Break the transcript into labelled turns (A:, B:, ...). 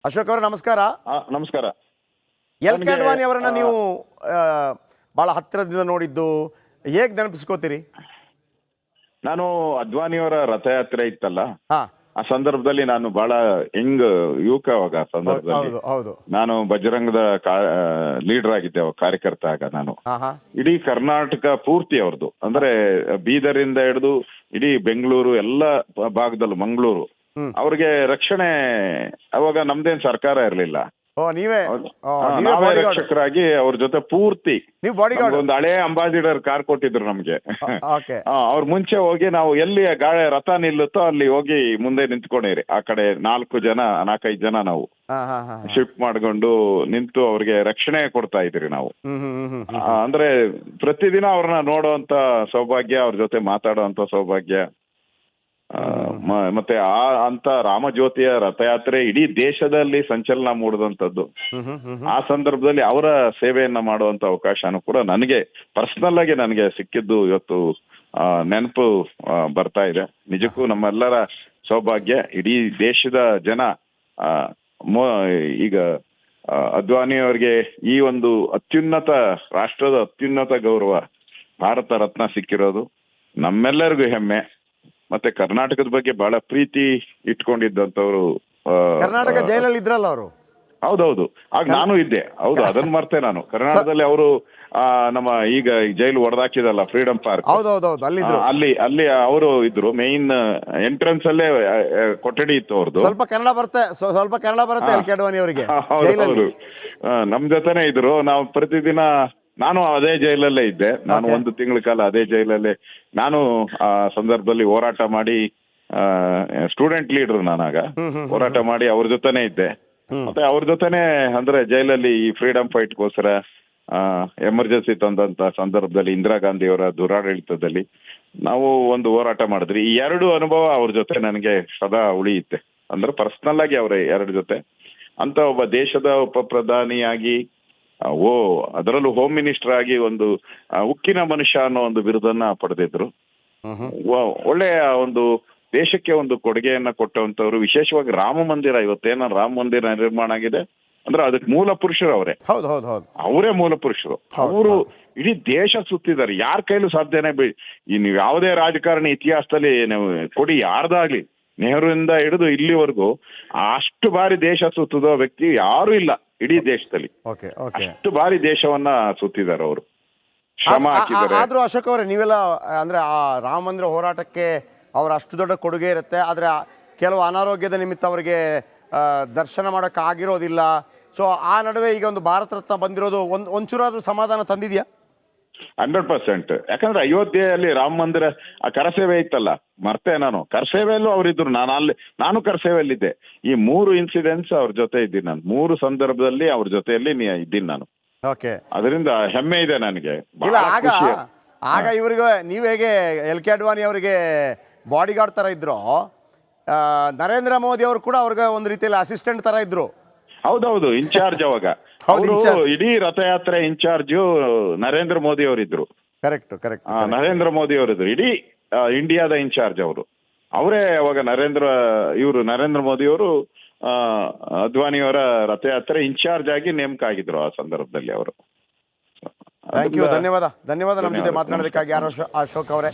A: ಅಶೋಕ್ ಅವರೇ ನಮಸ್ಕಾರ.
B: ನಮಸ್ಕಾರ.
A: ಎಲ್ ಕೆ
B: ನನಗೆ
A: ಅಡ್ವಾಣಿ ಅವರನ್ನ ನೀವು ಬಹಳ ಹತ್ತಿರದಿಂದ ನೋಡಿದ್ದು ಹೇಗೆ ನೆನಪಿಸ್ಕೋತೀರಿ?
B: ನಾನು ಅದ್ವಾನಿಯವರ ರಥಯಾತ್ರೆ ಇತ್ತಲ್ಲ,
A: ಹಾ,
B: ಆ ಸಂದರ್ಭದಲ್ಲಿ ನಾನು ಬಹಳ ಯಂಗ್ ಯುವಕ ಅವಾಗ. ಆ ಸಂದರ್ಭದಲ್ಲಿ
A: ಹೌದು ಹೌದು.
B: ನಾನು ಬಜರಂಗದ ಲೀಡರ್ ಆಗಿದ್ದೆ, ಅವಾಗ ಕಾರ್ಯಕರ್ತ ಆಗ ನಾನು.
A: ಹಾ ಹಾ.
B: ಇಡೀ ಕರ್ನಾಟಕ ಪೂರ್ತಿ ಅವ್ರದ್ದು, ಅಂದ್ರೆ ಬೀದರಿಂದ ಹಿಡಿದು ಇಡೀ ಬೆಂಗಳೂರು ಎಲ್ಲ ಭಾಗದಲ್ಲೂ, ಮಂಗಳೂರು, ಅವ್ರಿಗೆ ರಕ್ಷಣೆ ಅವಾಗ ನಮ್ದೇನ್ ಸರ್ಕಾರ ಇರಲಿಲ್ಲ.
A: ಓ, ನೀವೇ
B: ನಾವೇ
A: ಬಾಡಿಗಾರ್ಡ್?
B: ರಕ್ಷಕರಾಗಿ ಅವ್ರ ಜೊತೆ ಪೂರ್ತಿ
A: ನೀವು ಬಾಡಿಗಾರ್ಡ್?
B: ಒಂದು ಹಳೆ ಅಂಬಾಸಿಡರ್ ಕಾರ್ ಕೊಟ್ಟಿದ್ರು ನಮ್ಗೆ.
A: ಓಕೆ.
B: ಅವ್ರ ಮುಂಚೆ ಹೋಗಿ ನಾವು ಎಲ್ಲಿ ಗಾಳಿ ರಥ ನಿಲ್ಲುತ್ತೋ ಅಲ್ಲಿ ಹೋಗಿ ಮುಂದೆ ನಿಂತ್ಕೊಂಡಿರಿ. ಆ ಕಡೆ 4-5 ಜನ ನಾವು ಶಿಫ್ಟ್ ಮಾಡ್ಕೊಂಡು ನಿಂತು ಅವ್ರಿಗೆ ರಕ್ಷಣೆ ಕೊಡ್ತಾ ಇದ್ರಿ ನಾವು. ಅಂದ್ರೆ ಪ್ರತಿದಿನ ಅವ್ರನ್ನ ನೋಡುವಂತ ಸೌಭಾಗ್ಯ, ಅವ್ರ ಜೊತೆ ಮಾತಾಡುವಂತ ಸೌಭಾಗ್ಯ. ಮತ್ತೆ ಅಂತ ರಾಮಜ್ಯೋತಿಯ ರಥಯಾತ್ರೆ ಇಡೀ ದೇಶದಲ್ಲಿ ಸಂಚಲನ ಮೂಡಿದಂಥದ್ದು. ಆ ಸಂದರ್ಭದಲ್ಲಿ ಅವರ ಸೇವೆಯನ್ನ ಮಾಡುವಂತ ಅವಕಾಶನೂ ಕೂಡ ನನಗೆ ಪರ್ಸನಲ್ ಆಗಿ ನನಗೆ ಸಿಕ್ಕಿದ್ದು ಇವತ್ತು ನೆನಪು ಬರ್ತಾ ಇದೆ. ನಿಜಕ್ಕೂ ನಮ್ಮೆಲ್ಲರ ಸೌಭಾಗ್ಯ. ಇಡೀ ದೇಶದ ಜನ ಈಗ ಅದ್ವಾನಿ ಅವರಿಗೆ ಈ ಒಂದು ಅತ್ಯುನ್ನತ, ರಾಷ್ಟ್ರದ ಅತ್ಯುನ್ನತ ಗೌರವ ಭಾರತ ರತ್ನ ಸಿಕ್ಕಿರೋದು ನಮ್ಮೆಲ್ಲರಿಗೂ ಹೆಮ್ಮೆ. ಮತ್ತೆ ಕರ್ನಾಟಕದ ಬಗ್ಗೆ ಬಹಳ ಪ್ರೀತಿ ಇಟ್ಕೊಂಡಿದ್ದಂಥವ್ರು.
A: ಕರ್ನಾಟಕ ಜೈಲಲ್ಲಿ ಇದ್ರಲ್ಲ ಅವರು?
B: ಹೌದೌದು, ಆಗ ನಾನು ಇದ್ದೆ. ಹೌದು, ಅದನ್ನ ಮರ್ತೆ ನಾನು. ಕರ್ನಾಟಕದಲ್ಲಿ ಅವರು ನಮ್ಮ ಈಗ ಜೈಲು ಹೊಡೆದಾಕಿದಲ್ಲ, ಫ್ರೀಡಂ ಪಾರ್ಕ್, ಅಲ್ಲಿ ಅವರು ಇದ್ರು. ಮೇನ್ ಎಂಟ್ರೆನ್ಸ್ ಅಲ್ಲೇ ಕೊಠಡಿ ಇತ್ತು ಅವ್ರದ್ದು.
A: ಸ್ವಲ್ಪ ಕನ್ನಡ ಬರುತ್ತೆ ಎಲ್ ಕೆ ಅಡ್ವಾಣಿ ಅವರಿಗೆ.
B: ಹೌದು, ನಮ್ ಜೊತೆನೆ ಇದ್ರು. ನಾವು ಪ್ರತಿದಿನ, ನಾನು ಅದೇ ಜೈಲಲ್ಲೇ ಇದ್ದೆ. ನಾನು 1 ತಿಂಗಳ ಕಾಲ ಅದೇ ಜೈಲಲ್ಲೇ ನಾನು ಆ ಸಂದರ್ಭದಲ್ಲಿ ಹೋರಾಟ ಮಾಡಿ, ಸ್ಟೂಡೆಂಟ್ ಲೀಡರ್ ನಾನಾಗ, ಹೋರಾಟ ಮಾಡಿ ಅವ್ರ ಜೊತೆನೆ ಇದ್ದೆ. ಮತ್ತೆ ಅವ್ರ ಜೊತೆನೆ ಅಂದ್ರೆ ಜೈಲಲ್ಲಿ ಈ ಫ್ರೀಡಂ ಫೈಟ್ಗೋಸ್ಕರ ಎಮರ್ಜೆನ್ಸಿ ತಂದಂತ ಸಂದರ್ಭದಲ್ಲಿ ಇಂದಿರಾ ಗಾಂಧಿ ಅವರ ದುರಾಡಳಿತದಲ್ಲಿ ನಾವು ಒಂದು ಹೋರಾಟ ಮಾಡಿದ್ರಿ. ಈ 2 ಅನುಭವ ಅವ್ರ ಜೊತೆ ನನಗೆ ಸದಾ ಉಳಿಯುತ್ತೆ. ಅಂದ್ರೆ ಪರ್ಸನಲ್ ಆಗಿ ಅವರ 2 ಜೊತೆ ಅಂತ ಒಬ್ಬ ದೇಶದ ಉಪ ಪ್ರಧಾನಿಯಾಗಿ, ಅದರಲ್ಲೂ ಹೋಮ್ ಮಿನಿಸ್ಟರ್ ಆಗಿ ಒಂದು ಉಕ್ಕಿನ ಮನುಷ್ಯ ಅನ್ನೋ ಒಂದು ಬಿರುದನ್ನ ಪಡೆದಿದ್ರು. ಒಳ್ಳೆಯ ಒಂದು ದೇಶಕ್ಕೆ ಒಂದು ಕೊಡುಗೆಯನ್ನ ಕೊಟ್ಟಂತವ್ರು. ವಿಶೇಷವಾಗಿ ರಾಮ ಮಂದಿರ, ಇವತ್ತೇನ ರಾಮ ಮಂದಿರ ನಿರ್ಮಾಣ ಆಗಿದೆ ಅಂದ್ರೆ ಅದಕ್ಕೆ ಮೂಲ ಪುರುಷರು ಅವರೇ. ಅವರೇ ಮೂಲ ಪುರುಷರು. ಅವರು ಇಡೀ ದೇಶ ಸುತ್ತಿದ್ದಾರೆ. ಯಾರ ಕೈಲೂ ಸಾಧ್ಯನೇ ನೀವು ಯಾವುದೇ ರಾಜಕಾರಣಿ ಇತಿಹಾಸದಲ್ಲಿ ನೀವು ಕೊಡಿ, ಯಾರ್ದಾಗ್ಲಿ, ನೆಹರುವಿಂದ ಹಿಡಿದು ಇಲ್ಲಿವರೆಗೂ ಅಷ್ಟು ಬಾರಿ ದೇಶ ಸುತ್ತದ ವ್ಯಕ್ತಿ ಯಾರು ಇಲ್ಲ ಇಡೀ ದೇಶದಲ್ಲಿ. ಅಷ್ಟು ಬಾರಿ ದೇಶವನ್ನ ಸುತ್ತಿದ್ದಾರೆ ಅವರು, ಶ್ರಮ ಹಾಕಿದ್ದಾರೆ.
A: ಆದ್ರೂ ಅಶೋಕ್ ಅವರೇ, ನೀವೆಲ್ಲ ಅಂದ್ರೆ ಆ ರಾಮ ಮಂದಿರ ಹೋರಾಟಕ್ಕೆ ಅವ್ರ ಅಷ್ಟು ದೊಡ್ಡ ಕೊಡುಗೆ ಇರುತ್ತೆ. ಆದ್ರೆ ಕೆಲವು ಅನಾರೋಗ್ಯದ ನಿಮಿತ್ತ ಅವರಿಗೆ ದರ್ಶನ ಮಾಡಕ್ ಆಗಿರೋದಿಲ್ಲ. ಸೊ ಆ ನಡುವೆ ಈಗ ಒಂದು ಭಾರತ ರತ್ನ ಬಂದಿರೋದು ಒಂಚೂರಾದ್ರೂ ಸಮಾಧಾನ ತಂದಿದ್ಯಾ?
B: 100%. ಯಾಕಂದ್ರೆ ಅಯೋಧ್ಯೆಯಲ್ಲಿ ರಾಮ ಮಂದಿರ ಆ ಕರಸೇವೆ ಇತ್ತಲ್ಲ, ಮರ್ತೆ ನಾನು. ಕರಸೇವೆಯಲ್ಲೂ ಅವರಿದ್ರು, ನಾನು ಕರಸೇವೆಯಲ್ಲಿದ್ದೆ. ಈ 3 ಇನ್ಸಿಡೆಂಟ್ಸ್ ಅವ್ರ ಜೊತೆ ಇದ್ದೀನಿ ನಾನು. 3 ಸಂದರ್ಭದಲ್ಲಿ ಅವ್ರ ಜೊತೆಯಲ್ಲಿ ಇದ್ದೀನಿ ನಾನು. ಅದರಿಂದ ಹೆಮ್ಮೆ ಇದೆ ನನಗೆ.
A: ಆಗ ಇವ್ರಿಗೆ ನೀವು ಹೇಗೆ ಎಲ್ ಕೆ ಅಡ್ವಾಣಿ ಅವರಿಗೆ ಬಾಡಿಗಾರ್ಡ್ ತರ ಇದ್ರು, ನರೇಂದ್ರ ಮೋದಿ ಅವರು ಕೂಡ ಅವ್ರಿಗೆ ಒಂದು ರೀತಿಯಲ್ಲಿ ಅಸಿಸ್ಟೆಂಟ್ ತರ ಇದ್ರು.
B: ಹೌದೌದು, ಇನ್ಚಾರ್ಜ್ ಅವಾಗ. ಅವರು ಇಡೀ ರಥಯಾತ್ರೆ ಇನ್ಚಾರ್ಜು ನರೇಂದ್ರ ಮೋದಿ ಅವರಿದ್ರು.
A: ಕರೆಕ್ಟ್.
B: ನರೇಂದ್ರ ಮೋದಿ ಅವರಿದ್ರು ಇಡೀ ಇಂಡಿಯಾದ ಇನ್ಚಾರ್ಜ್ ಅವರು. ಅವರೇ ಅವಾಗ ನರೇಂದ್ರ ಮೋದಿ ಅವರು ಅದ್ವಾನಿಯವರ ರಥಯಾತ್ರೆ ಇನ್ಚಾರ್ಜ್ ಆಗಿ ನೇಮಕ ಆಗಿದ್ರು ಆ ಸಂದರ್ಭದಲ್ಲಿ ಅವರು.
A: ಧನ್ಯವಾದ ನಮ್ಮ ಜೊತೆ ಮಾತನಾಡೋದಕ್ಕಾಗಿ ಅಶೋಕ್ ಅವರೇ.